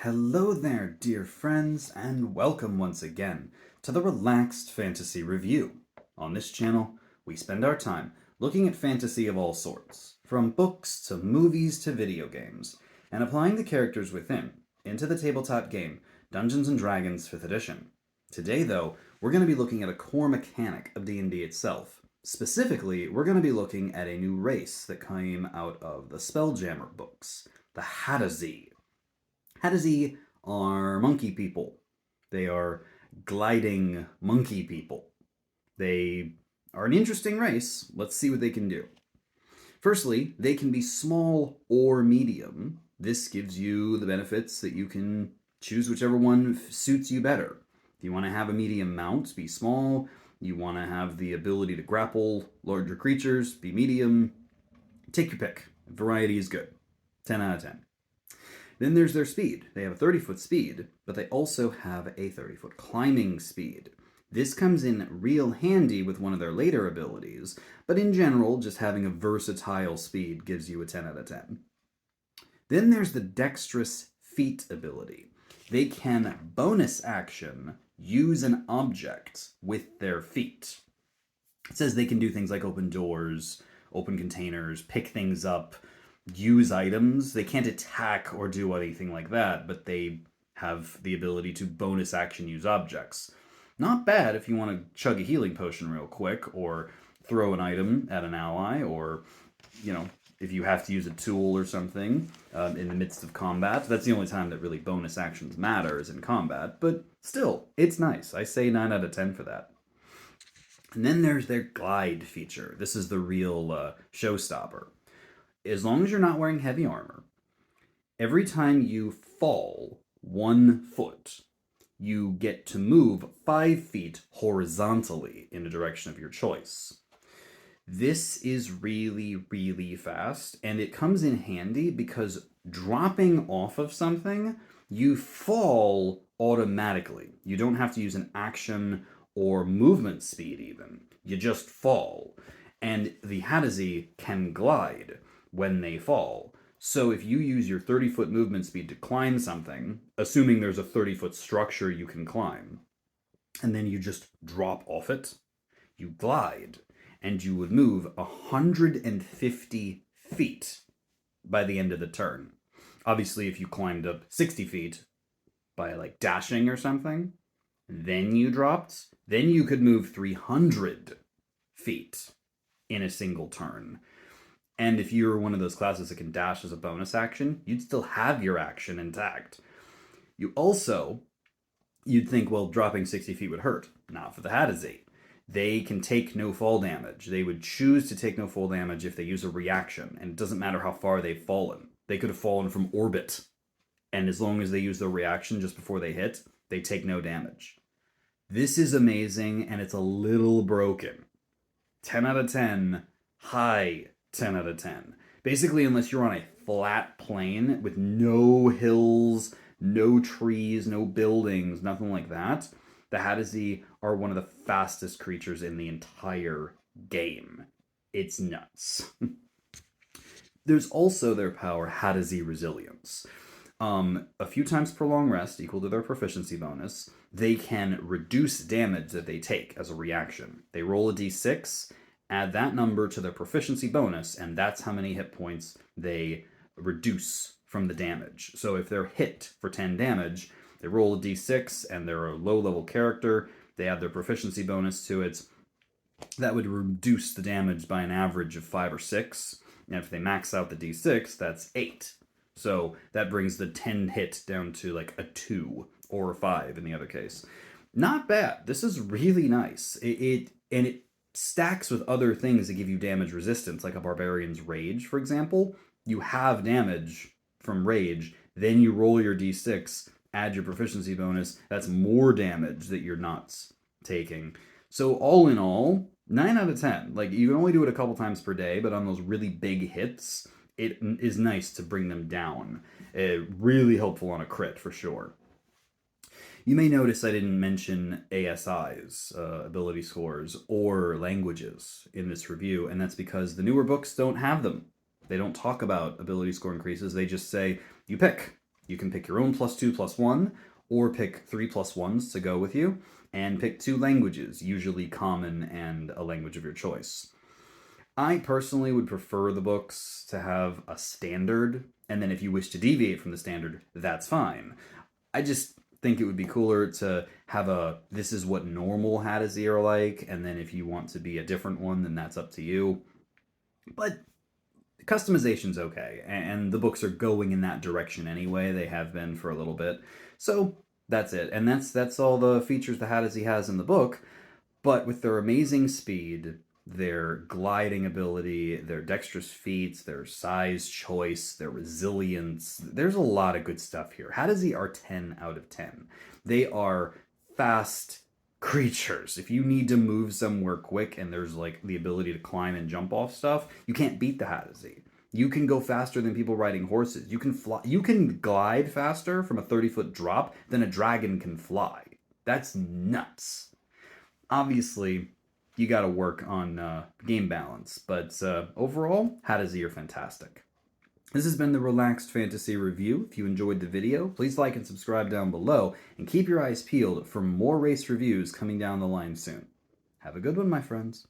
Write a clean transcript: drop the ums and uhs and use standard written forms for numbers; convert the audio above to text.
Hello there, dear friends, and welcome once again to the Relaxed Fantasy Review. On this channel, we spend our time looking at fantasy of all sorts, from books to movies to video games, and applying the characters within into the tabletop game Dungeons & Dragons 5th Edition. Today, though, we're going to be looking at a core mechanic of D&D itself. Specifically, we're going to be looking at a new race that came out of the Spelljammer books, the Hadozee. Hadozee are monkey people. They are gliding monkey people. They are an interesting race. Let's see what they can do. Firstly, they can be small or medium. This gives you the benefits that you can choose whichever one suits you better. If you want to have a medium mount, be small. You want to have the ability to grapple larger creatures, be medium. Take your pick. Variety is good. 10 out of 10. Then there's their speed. They have a 30-foot speed, but they also have a 30-foot climbing speed. This comes in real handy with one of their later abilities, but in general, just having a versatile speed gives you a 10 out of 10. Then there's the Dexterous feat ability. They can bonus action use an object with their feet. It says they can do things like open doors, open containers, pick things up, use items. They can't attack or do anything like that, but they have the ability to bonus action use objects. Not bad if you want to chug a healing potion real quick, or throw an item at an ally, or, if you have to use a tool or something in the midst of combat. That's the only time that really bonus actions matter, is in combat, but still, it's nice. I say 9 out of 10 for that. And then there's their glide feature. This is the real showstopper. As long as you're not wearing heavy armor, every time you fall 1 foot, you get to move 5 feet horizontally in a direction of your choice. This is really, really fast, and it comes in handy because dropping off of something, you fall automatically. You don't have to use an action or movement speed even. You just fall. And the Hadozee can glide when they fall. So if you use your 30-foot movement speed to climb something, assuming there's a 30-foot structure you can climb, and then you just drop off it, you glide, and you would move 150 feet by the end of the turn. Obviously, if you climbed up 60 feet by dashing or something, then you dropped, then you could move 300 feet in a single turn. And if you're one of those classes that can dash as a bonus action, you'd still have your action intact. You'd think, well, dropping 60 feet would hurt. Not for the Hadozee. They can take no fall damage. They would choose to take no fall damage if they use a reaction, and it doesn't matter how far they've fallen. They could have fallen from orbit, and as long as they use their reaction just before they hit, they take no damage. This is amazing, and it's a little broken. 10 out of 10, high 10 out of 10. Basically, unless you're on a flat plain with no hills, no trees, no buildings, nothing like that, the Hadozee are one of the fastest creatures in the entire game. It's nuts. There's also their power, Hadozee Resilience. A few times per long rest, equal to their proficiency bonus, they can reduce damage that they take as a reaction. They roll a d6, add that number to their proficiency bonus, and that's how many hit points they reduce from the damage. So if they're hit for 10 damage, they roll a d6, and they're a low-level character, they add their proficiency bonus to it, that would reduce the damage by an average of 5 or 6, and if they max out the d6, that's 8. So that brings the 10 hit down to a 2 or a 5 in the other case. Not bad. This is really nice. It stacks with other things that give you damage resistance, like a Barbarian's Rage, for example. You have damage from Rage, then you roll your d6, add your proficiency bonus, that's more damage that you're not taking. So all in all, 9 out of 10. You can only do it a couple times per day, but on those really big hits, it is nice to bring them down. Really helpful on a crit, for sure. You may notice I didn't mention ASIs, ability scores, or languages in this review, and that's because the newer books don't have them. They don't talk about ability score increases, they just say, you pick. You can pick your own +2/+1, or pick 3+1s to go with you, and pick 2 languages, usually common and a language of your choice. I personally would prefer the books to have a standard, and then if you wish to deviate from the standard, that's fine. I just think it would be cooler to have a this is what normal Hadozee are like, and then if you want to be a different one, then that's up to you. But customization's okay, and the books are going in that direction anyway. They have been for a little bit. So that's it. And that's all the features the Hadozee has in the book, but with their amazing speed, their gliding ability, their dexterous feats, their size choice, their resilience, there's a lot of good stuff here. Hadozee are 10 out of 10. They are fast creatures. If you need to move somewhere quick and there's like the ability to climb and jump off stuff, you can't beat the Hadozee. You can go faster than people riding horses. You can fly. You can glide faster from a 30-foot drop than a dragon can fly. That's nuts. Obviously, you got to work on game balance, but overall, Hadozee are fantastic. This has been the Relaxed Fantasy Review. If you enjoyed the video, please like and subscribe down below, and keep your eyes peeled for more race reviews coming down the line soon. Have a good one, my friends.